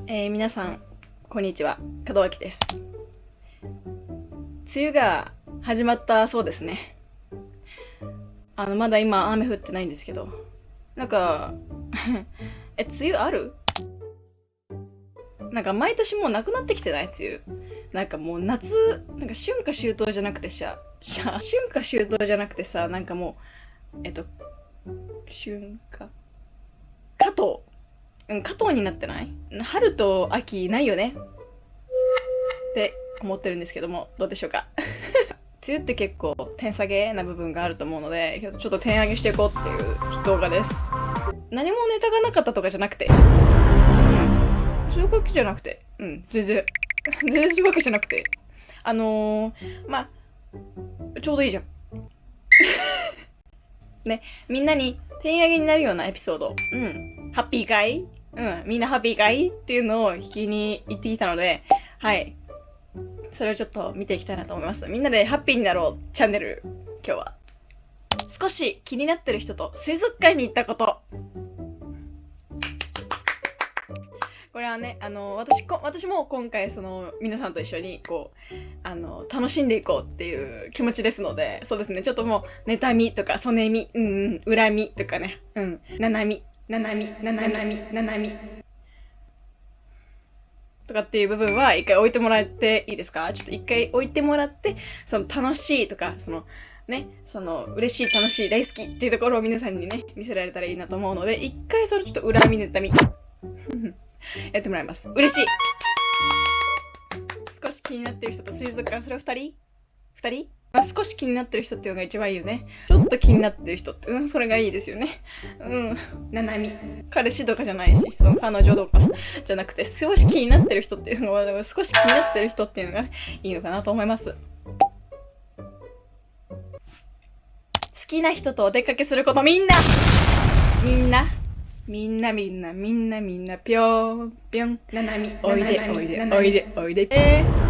皆さん、こんにちは。門脇です。梅雨が始まったそうですね。まだ今雨降ってないんですけど。なんか、梅雨ある？なんか毎年もうなくなってきてない梅雨。なんかもう夏、なんか春夏秋冬じゃなくて春夏秋冬じゃなくてさ、なんかもう、春夏、加藤。加藤になってない？春と秋ないよねって思ってるんですけども、どうでしょうか。梅雨って結構点下げな部分があると思うので、ちょっと点上げしていこうっていう動画です。何もネタがなかったとかじゃなくて、そういうわけじゃなくて、全然そういうわけじゃなくて、まあ、ちょうどいいじゃん。ね、みんなに点上げになるようなエピソード、ハッピーかい？みんなハッピーかいっていうのを聞きに行ってきたので、はい。それをちょっと見ていきたいなと思います。みんなでハッピーになろうチャンネル、今日は。少し気になってる人と水族館に行ったこと。これはね、私も今回皆さんと一緒に、楽しんでいこうっていう気持ちですので、そうですね、ちょっともう、妬みとか、そねみ、恨みとかね、ななみとかっていう部分は一回置いてもらっていいですか？ちょっと一回置いてもらって、楽しいとか、嬉しい、楽しい、大好きっていうところを皆さんにね、見せられたらいいなと思うので、一回ちょっと恨み、妬み、やってもらいます。嬉しい。少し気になってる人と水族館、それは二人少し気になってる人っていうのが一番いいよね。ちょっと気になってる人って、それがいいですよね。ななみ。彼氏とかじゃないし、彼女とかじゃなくて、少し気になってる人っていうのは、少し気になってる人っていうのがいいのかなと思います。好きな人とお出かけすること、みんな、ぴょーん、ぴょん、ななみ、おいで。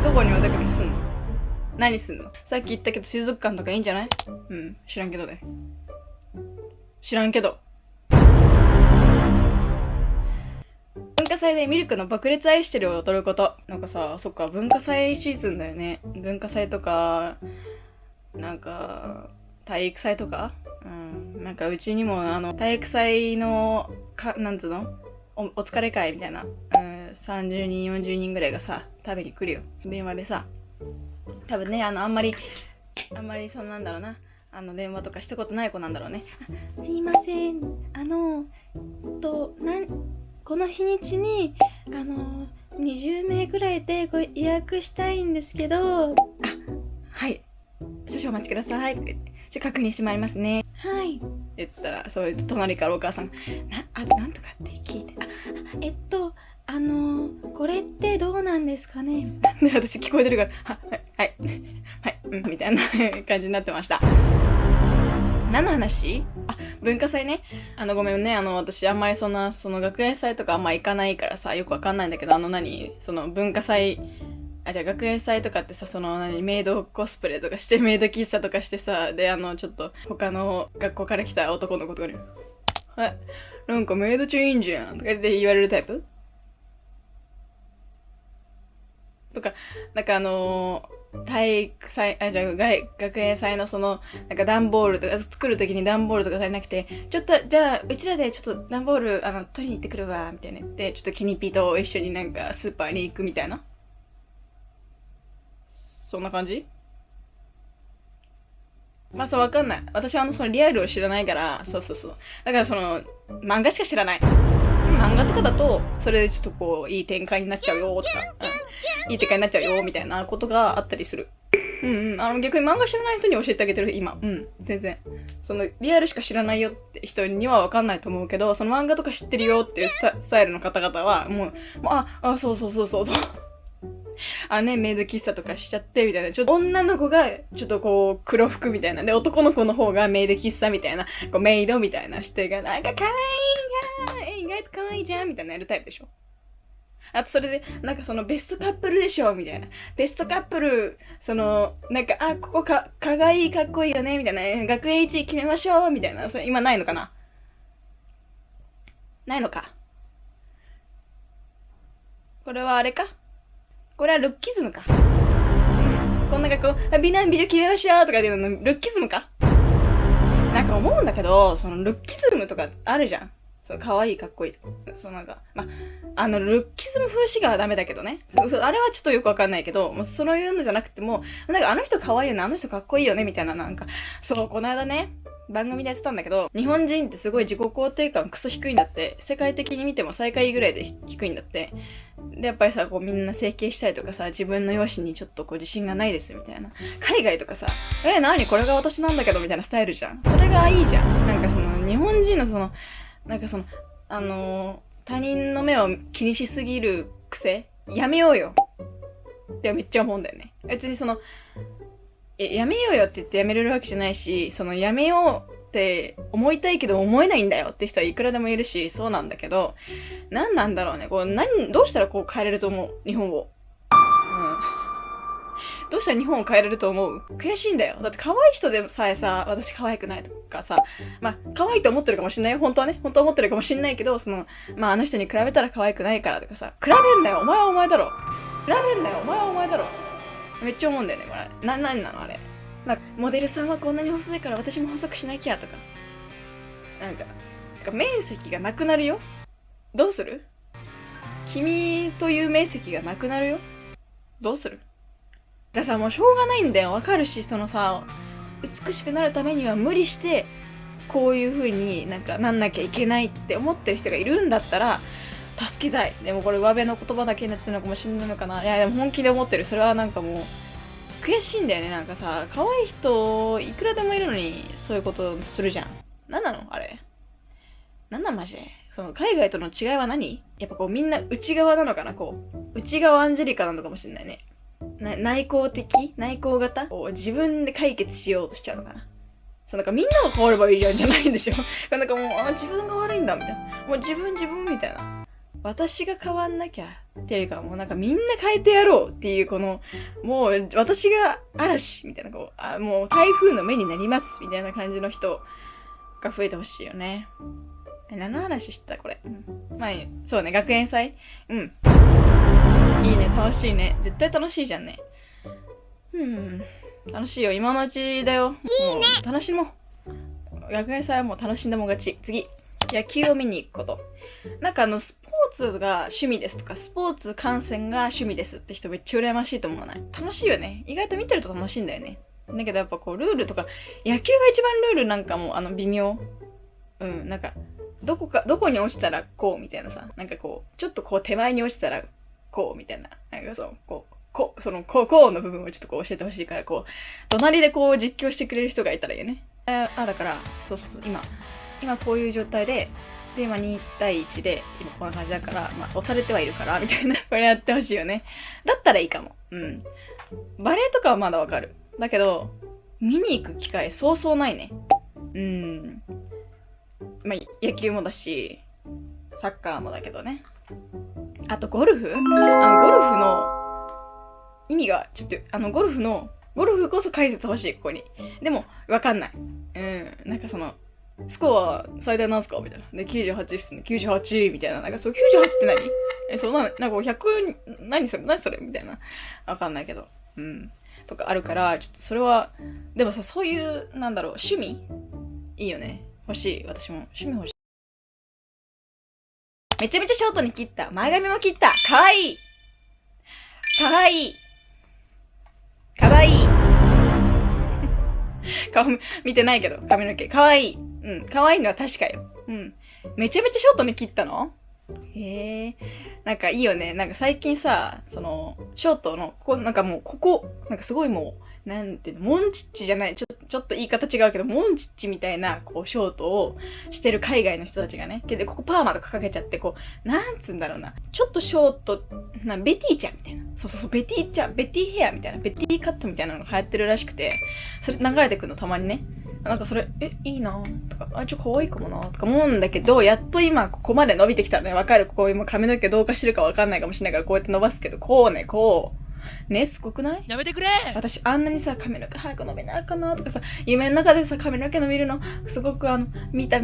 どこにお出かけすんの？何すんの？さっき言ったけど水族館とかいいんじゃない？知らんけどね。文化祭でミルクの爆裂愛してるを踊ること。なんかさ、そっか、文化祭シーズンだよね。文化祭とか、なんか、体育祭とかなんかうちにも体育祭の、なんつうのお疲れ会みたいな、30人、40人ぐらいがさ、食べに来るよ。電話でさ。多分ね、あんまり、なんだろうな。電話とかしたことない子なんだろうね。すいません。この日にちに、20名ぐらいで予約したいんですけど、はい。少々お待ちください。確認してまいりますね。はい。言ったら、そういう隣からお母さん、なんとかって聞いて、これってどうなんですかね？で、私聞こえてるから、はい、みたいな感じになってました。何の話？文化祭ね。ごめんね。私あんまり学園祭とかあんま行かないからさ、よくわかんないんだけど、文化祭、じゃあ学園祭とかってさ、メイドコスプレとかして、メイド喫茶とかしてさ、で、ちょっと、他の学校から来た男の子とかに、なんかメイド中いいんじゃんとか言って言われるタイプとか、なんか体育祭、学園祭のなんか段ボールとか、作るときに段ボールとか足りなくて、ちょっと、じゃあ、うちらでちょっと段ボール、取りに行ってくるわ、みたいな言って、ちょっとキニピと一緒になんかスーパーに行くみたいな。そんな感じ？まあそう、わかんない。私はリアルを知らないから、そう。だから漫画しか知らない。漫画とかだと、それでちょっといい展開になっちゃうよ、とか、いい展開になっちゃうよ、みたいなことがあったりする。逆に漫画知らない人に教えてあげてる、今。全然。リアルしか知らないよって人にはわかんないと思うけど、漫画とか知ってるよっていうスタイルの方々は、そう。メイド喫茶とかしちゃって、みたいな。ちょっと女の子が、ちょっと黒服みたいな。で、男の子の方がメイド喫茶みたいな、メイドみたいなしてが、なんか可愛い意外と可愛いじゃんみたいなやるタイプでしょ。あとそれで、なんかベストカップルでしょみたいな。ベストカップル、なんか、ここかわいい、かっこいいよねみたいな。学園一位決めましょうみたいな。それ今ないのかな？ないのか。これはあれか？これはルッキズムか。こんな格好、美男美女決めましょうとか言うの、ルッキズムか？なんか思うんだけど、そのルッキズムとかあるじゃん。そう、可愛いかっこいいとか。そうなんか、ルッキズム風刺画はダメだけどね。あれはちょっとよくわかんないけど、そういうのじゃなくても、なんかあの人可愛いよね、あの人かっこいいよね、みたいななんか、そう、この間ね、番組でやってたんだけど、日本人ってすごい自己肯定感クソ低いんだって、世界的に見ても最下位ぐらいで低いんだって。で、やっぱりさ、こうみんな整形したりとかさ、自分の容姿にちょっとこう自信がないですみたいな。海外とかさ、何これが私なんだけどみたいなスタイルじゃん。それがいいじゃん。なんかその、日本人のその、なんかその、他人の目を気にしすぎる癖やめようよ。ってめっちゃ思うんだよね。別にその、やめようよって言ってやめれるわけじゃないし、そのやめようって思いたいけど思えないんだよって人はいくらでもいるし、そうなんだけど、何なんだろうね。どうしたらこう変えれると思う？日本を。どうしたら日本を変えれると思う？悔しいんだよ。だって可愛い人でさえさ、私可愛くないとかさ、可愛いと思ってるかもしんないよ。本当はね。本当は思ってるかもしんないけど、あの人に比べたら可愛くないからとかさ、比べんなよ。お前はお前だろ。比べんなよ。お前はお前だろ。めっちゃ思うんだよね、これ。何なのあれ。モデルさんはこんなに細いから私も細くしなきゃとか。なんか面積がなくなるよ。どうする？君という面積がなくなるよ。どうする？だからさ、もうしょうがないんだよ。わかるし、そのさ、美しくなるためには無理して、こういう風になんなきゃいけないって思ってる人がいるんだったら、助けたい。でもこれ上辺の言葉だけになってるのかもしれないのかな。いや、でも本気で思ってる。それはなんかもう、悔しいんだよね。なんかさ、可愛い人、いくらでもいるのに、そういうことするじゃん。なんなのあれ。なんなんマジで。その、海外との違いは何？やっぱこうみんな内側なのかな？こう、内側アンジェリカなのかもしれないね。内向型を自分で解決しようとしちゃうのかな。そう、なんかみんなが変わればいいじゃんじゃないんでしょ。なんかもう、自分が悪いんだみたいな。もう自分みたいな。私が変わんなきゃっていうよりかはもうなんかみんな変えてやろうっていうこの、もう私が嵐みたいなもう台風の目になりますみたいな感じの人が増えてほしいよね。何の話してたこれ。そうね、学園祭。いいね、楽しいね。絶対楽しいじゃんね。楽しいよ。今のうちだよ。いいね。楽しもう。学園祭はもう楽しんでも勝ち。次。野球を見に行くこと。スポーツが趣味ですとか、スポーツ観戦が趣味ですって人めっちゃ羨ましいと思わない？楽しいよね。意外と見てると楽しいんだよね。だけどやっぱこう、ルールとか、野球が一番ルールなんかも微妙。どこに落ちたらこうみたいなさ、ちょっとこう手前に落ちたらこうみたいな。その、こうの部分をちょっとこう教えてほしいから、隣でこう実況してくれる人がいたらいいよね。だから、そう、今こういう状態で、今2対1で、今こんな感じだから、押されてはいるから、みたいな。これやってほしいよね。だったらいいかも。バレエとかはまだわかる。だけど、見に行く機会そうそうないね。野球もだし、サッカーもだけどね。あと、ゴルフゴルフの意味が、ちょっと、ゴルフこそ解説欲しい、ここに。でも、わかんない。スコア最大なんすかみたいな。で、98っすね。98みたいな。98って100、何それみたいな。わかんないけど。とかあるから、ちょっとそれは、でもさ、そういう、趣味いいよね。欲しい。私も。趣味欲しい。めちゃめちゃショートに切った。前髪も切った。かわいい。顔見てないけど、髪の毛。かわいい。可愛いのは確かよ。めちゃめちゃショートに切ったの？へえ。いいよね。最近さ、ショートの、すごいもう、モンチッチじゃない。ちょっと言い方違うけど、モンチッチみたいな、ショートをしてる海外の人たちがね。で、ここパーマとかかけちゃって、なんつうんだろうな。ちょっとショート、ベティちゃんみたいな。そう、ベティヘアみたいな、ベティカットみたいなのが流行ってるらしくて、それ流れてくるのたまにね。それ、いいなとか、可愛いかもなとか思うんだけど、やっと今ここまで伸びてきたね。わかる？今髪の毛どうかしてるかわかんないかもしれないからこうやって伸ばすけど、こうね、こう。ね、すごくない？やめてくれ。私あんなにさ、髪の毛早く伸びないかなとかさ、夢の中でさ、髪の毛伸びるの、すごく見て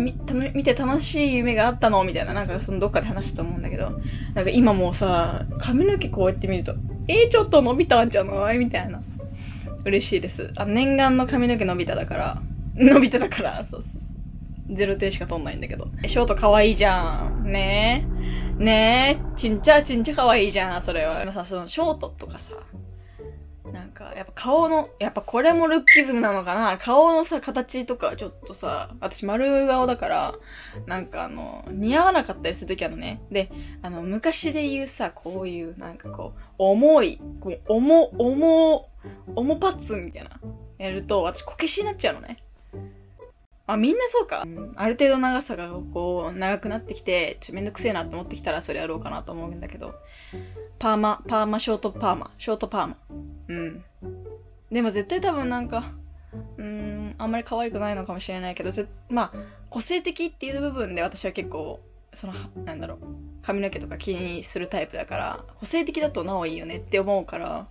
楽しい夢があったのみたいな、なんかそのどっかで話したと思うんだけど、なんか今もうさ、髪の毛こうやって見ると、ちょっと伸びたんじゃないみたいな。嬉しいです。念願の髪の毛伸びただから、そうそうそう。0点しか取んないんだけど。ショート可愛いじゃん。ねちんちゃ可愛いじゃん、それは。でもさ、そのショートとかさ、なんか、やっぱ顔の、やっぱこれもルッキズムなのかな、顔のさ、形とかちょっとさ、私丸顔だから、なんか似合わなかったりするときあるのね。で、昔で言うさ、こういう、なんかこう、重い、こう、重パッツンみたいな、やると、私こけしになっちゃうのね。みんなそうか。ある程度長さがこう、長くなってきて、めんどくせえなって思ってきたらそれやろうかなと思うんだけど。ショートパーマ。うん。でも絶対多分なんか、あんまり可愛くないのかもしれないけど、まあ、個性的っていう部分で私は結構、なんだろう、髪の毛とか気にするタイプだから、個性的だとなおいいよねって思うから、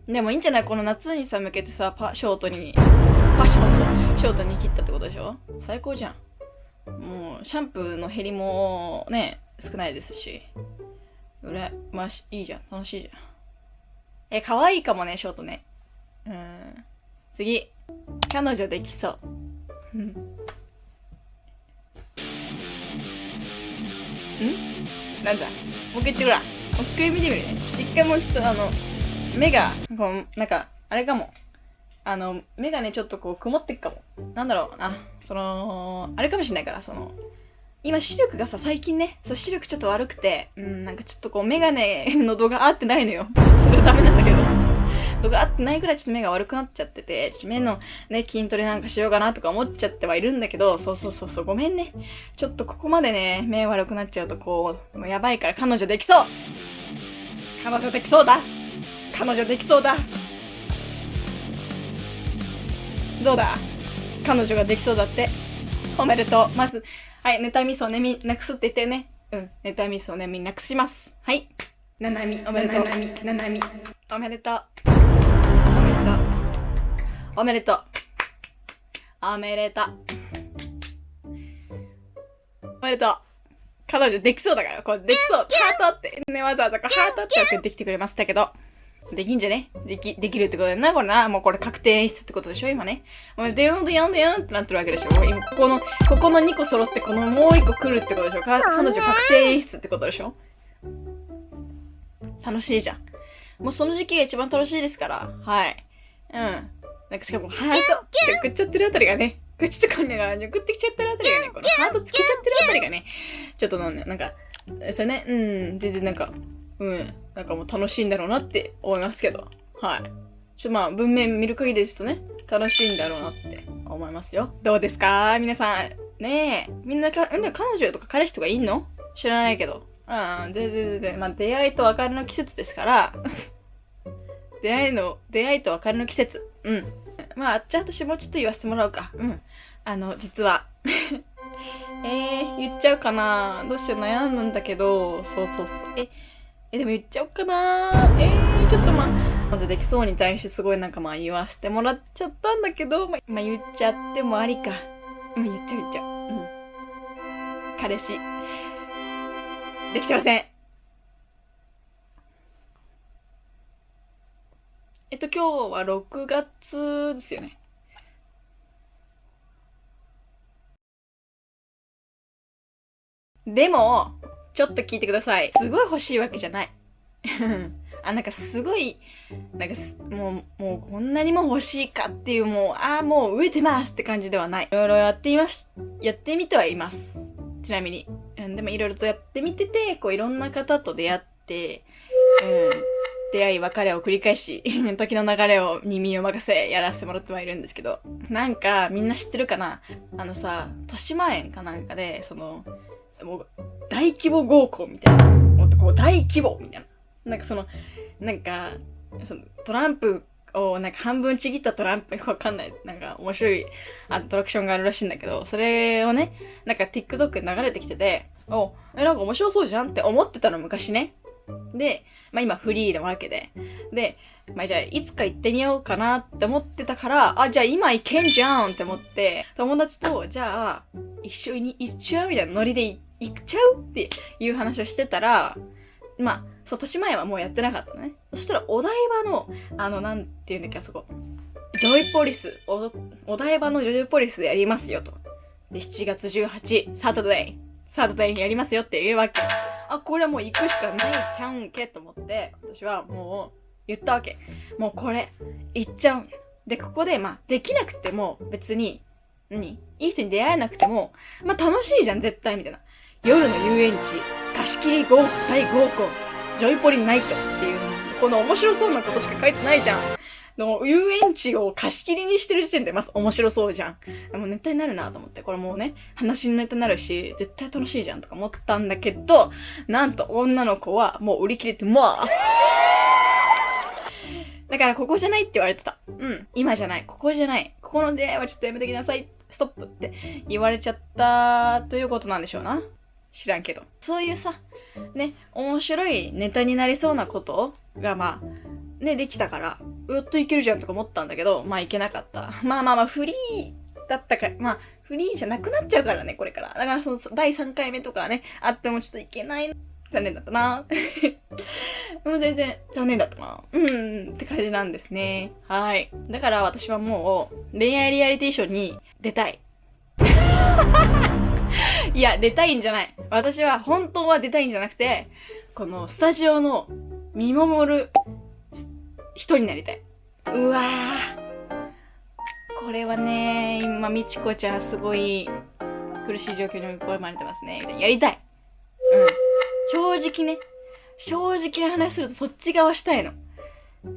でもいいんじゃない？この夏にさ、向けてさ、ショートに切ったってことでしょ？最高じゃん。もう、シャンプーの減りもね、少ないですし。いいじゃん。楽しいじゃん。可愛いかもね、ショートね。次。彼女できそう。んなんだ？もう一回言ってごらん。もう一回見てみるね。ちょっと一回もうちょっと目が、こう、なんか、あれかも。目がね、ちょっとこう、曇ってっかも。なんだろうな。あれかもしれないから、今視力がさ、最近ね、視力ちょっと悪くて、なんかちょっとこう、メガネの度が合ってないのよ。ちょっとそれはダメなんだけど。度が合ってないくらいちょっと目が悪くなっちゃってて、目のね、筋トレなんかしようかなとか思っちゃってはいるんだけど、そう、ごめんね。ちょっとここまでね、目悪くなっちゃうとこう、もうやばいから彼女できそう彼女できそうだどうだ？彼女ができそうだって。おめでとう。まず、はい、妬みそうねなくすって言ってね。妬みそうねなくします。はい。ななみ、おめでとう。おめでとう。おめでとう。彼女できそうだから、これできそう。ハートって、ね、わざわざハートって送ってきてくれましたけど。できんじゃね？できるってことだよな、これな。もうこれ確定演出ってことでしょ、今ね。もう、でよんってなってるわけでしょ。今、ここの2個揃って、このもう1個来るってことでしょ。彼女確定演出ってことでしょ。楽しいじゃん。もうその時期が一番楽しいですから。はい。なんかしかも、ハートって送っちゃってるあたりがね、口とかね、送ってきちゃってるあたりがね、このハートつけちゃってるあたりがね、ちょっとなんか、それね、全然なんか、なんかもう楽しいんだろうなって思いますけど。はい。まあ、文面見る限りですとね、楽しいんだろうなって思いますよ。どうですか皆さん。ねえ。みんな彼女とか彼氏とかいんの？知らないけど。全然。まあ、出会いと別れの季節ですから。出会いと別れの季節。まあ、あっちゃんとしもちょっと言わせてもらうか。実は。言っちゃうかな？どうしよう悩むんだけど、そう。でも言っちゃおうかな。ちょっと彼女できそうに対してすごいなんか言わせてもらっちゃったんだけど、言っちゃってもありか。言っちゃう。彼氏、できてません。今日は6月ですよね。でも、ちょっと聞いてください。すごい欲しいわけじゃない。なんかすごい、なんかもうこんなにも欲しいかっていう、もう飢えてますって感じではない。いろいろやってみてはいます。ちなみに。でもいろいろとやってみてて、こういろんな方と出会って、出会い別れを繰り返し、時の流れに身を任せやらせてもらってはいるんですけど、なんかみんな知ってるかな？豊島園かなんかで、もう大規模合コンみたいな。もっとこう大規模みたいな。トランプをなんか半分ちぎったトランプわかんない。なんか面白いアトラクションがあるらしいんだけど、それをね、なんか TikTok で流れてきてて、なんか面白そうじゃんって思ってたの昔ね。で、まあ今フリーなわけで。で、まあじゃあいつか行ってみようかなって思ってたから、あ、じゃあ今行けんじゃんって思って、友達と、じゃあ一緒に行っちゃうみたいなノリで行っちゃうっていう話をしてたら、まあ、そう、年前はもうやってなかったのね。そしたらお台場の、なんていうんだっけ、あそこ。ジョイポリス、お台場のジョイポリスでやりますよと。で、7月18、サタデーにやりますよって言うわけ。あ、これはもう行くしかないちゃうんけと思って、私はもう言ったわけ。もうこれ、行っちゃうん。で、ここで、まあ、できなくても別に、いい人に出会えなくても、まあ楽しいじゃん、絶対みたいな。夜の遊園地、貸し切り大合コン、ジョイポリナイトっていう、この面白そうなことしか書いてないじゃん。の遊園地を貸し切りにしてる時点でまず面白そうじゃん。もうネタになるなと思って、これもうね、話のネタになるし、絶対楽しいじゃんとか思ったんだけど、なんと女の子はもう売り切れてます。だからここじゃないって言われてた。今じゃない。ここじゃない。ここの出会いはちょっとやめてきなさい。ストップって言われちゃったということなんでしょうな。知らんけど。そういうさ、ね、面白いネタになりそうなことがまあ、ね、できたから、やっといけるじゃんとか思ったんだけど、まあいけなかった。まあ、フリーだったか、まあ、フリーじゃなくなっちゃうからね、これから。だからその、第3回目とかね、あってもちょっといけない。残念だったな。もう全然残念だったな。って感じなんですね。はい。だから私はもう、恋愛リアリティショーに出たい。いや、出たいんじゃない。私は本当は出たいんじゃなくて、このスタジオの見守る人になりたい。うわー。これはね、今、みちこちゃんすごい苦しい状況に追い込まれてますね。やりたい。正直な話するとそっち側したいの。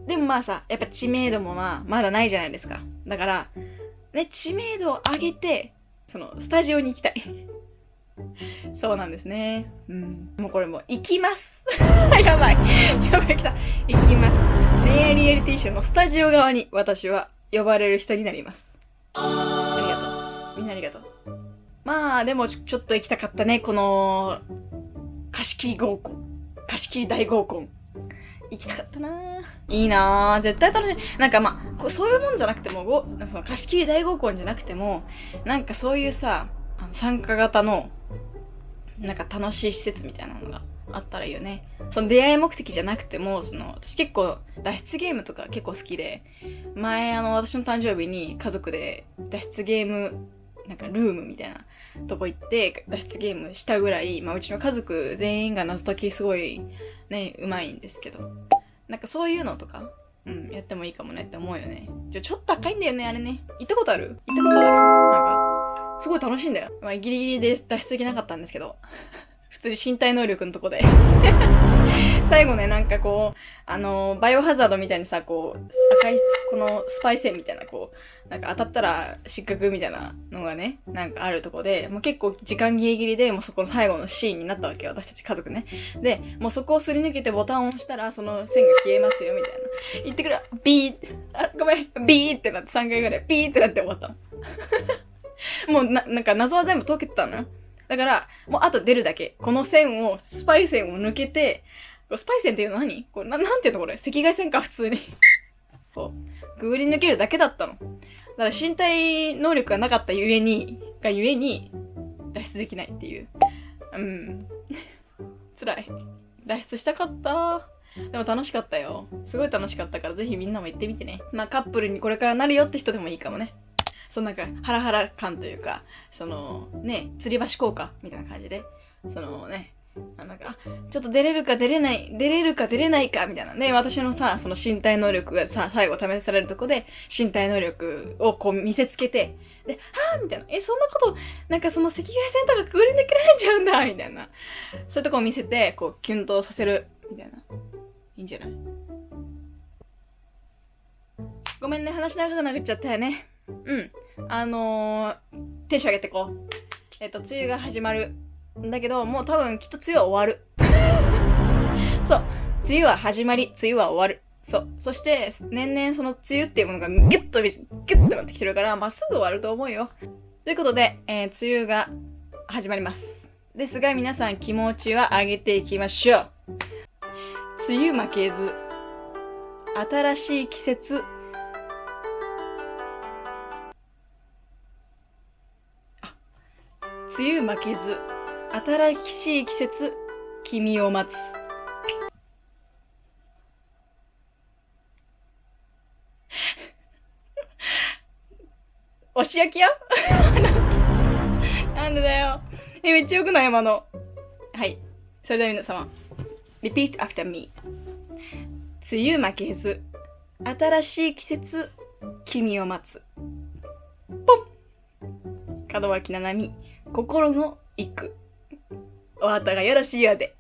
でもまあさ、やっぱ知名度もまだないじゃないですか。だから、ね、知名度を上げて、その、スタジオに行きたい。そうなんですね。もうこれもう、行きます。やばい、来た。行きます。恋愛リアリティショーのスタジオ側に私は呼ばれる人になります。ありがとう。みんなありがとう。まあ、でもちょっと行きたかったね。この、貸し切り大合コン。行きたかったなぁ。いいなぁ。絶対楽しい。なんかまあ、そういうもんじゃなくても、その貸し切り大合コンじゃなくても、なんかそういうさ、参加型の、なんか楽しい施設みたいなのがあったらいいよね。その出会い目的じゃなくても、私結構脱出ゲームとか結構好きで、前私の誕生日に家族で脱出ゲーム、なんかルームみたいなとこ行って脱出ゲームしたぐらい、まあうちの家族全員が謎解きすごいね、うまいんですけど。なんかそういうのとか、やってもいいかもねって思うよね。ちょっと高いんだよね、あれね。行ったことある？なんか、すごい楽しいんだよ。まあギリギリで脱出できなかったんですけど。普通に身体能力のとこで。最後ね、なんかこう、バイオハザードみたいにさ、こう、赤い、このスパイ線みたいな、こう、なんか当たったら失格みたいなのがね、なんかあるとこで、もう結構時間ギリギリで、もうそこの最後のシーンになったわけよ、私たち家族ね。で、もうそこをすり抜けてボタンを押したら、その線が消えますよ、みたいな。言ってくる、ビーって、ごめん、ビーってなって3回ぐらい、ビーってなって終わったの。もうなんか謎は全部解けてたのよ。だから、もうあと出るだけ。この線を、スパイ線を抜けて、スパイ線っていうの何これ、なんていうのこれ赤外線か、普通に。こう、くぐり抜けるだけだったの。だから身体能力がなかったゆえに、脱出できないっていう。辛い。脱出したかった。でも楽しかったよ。すごい楽しかったから、ぜひみんなも行ってみてね。まあカップルにこれからなるよって人でもいいかもね。なんか、ハラハラ感というか、ね、吊り橋効果みたいな感じで、ね、なんか、ちょっと出れるか出れないか、みたいなね、私のさ、その身体能力がさ、最後試されるとこで、身体能力をこう見せつけて、で、はぁみたいな、そんなこと、なんかその赤外線とかくぐり抜けられちゃうんだみたいな。そういうとこを見せて、こう、キュンとさせる、みたいな。いいんじゃない？ごめんね、話長くなっちゃったよね。テンション上げてこう。梅雨が始まる。んだけど、もう多分きっと梅雨は終わる。そう。梅雨は始まり、梅雨は終わる。そう。そして、年々その梅雨っていうものがギュッとなってきてるから、まあ、すぐ終わると思うよ。ということで、梅雨が始まります。ですが、皆さん気持ちは上げていきましょう。梅雨負けず、新しい季節、梅雨負けず、新しい季節、君を待つ。おし焼きやなんでだよ。めっちゃよくない今の。はい。それでは皆様。Repeat after me. 梅雨負けず、新しい季節、君を待つ。ポン門脇ななみ、心の一句。お後がよろしいようで。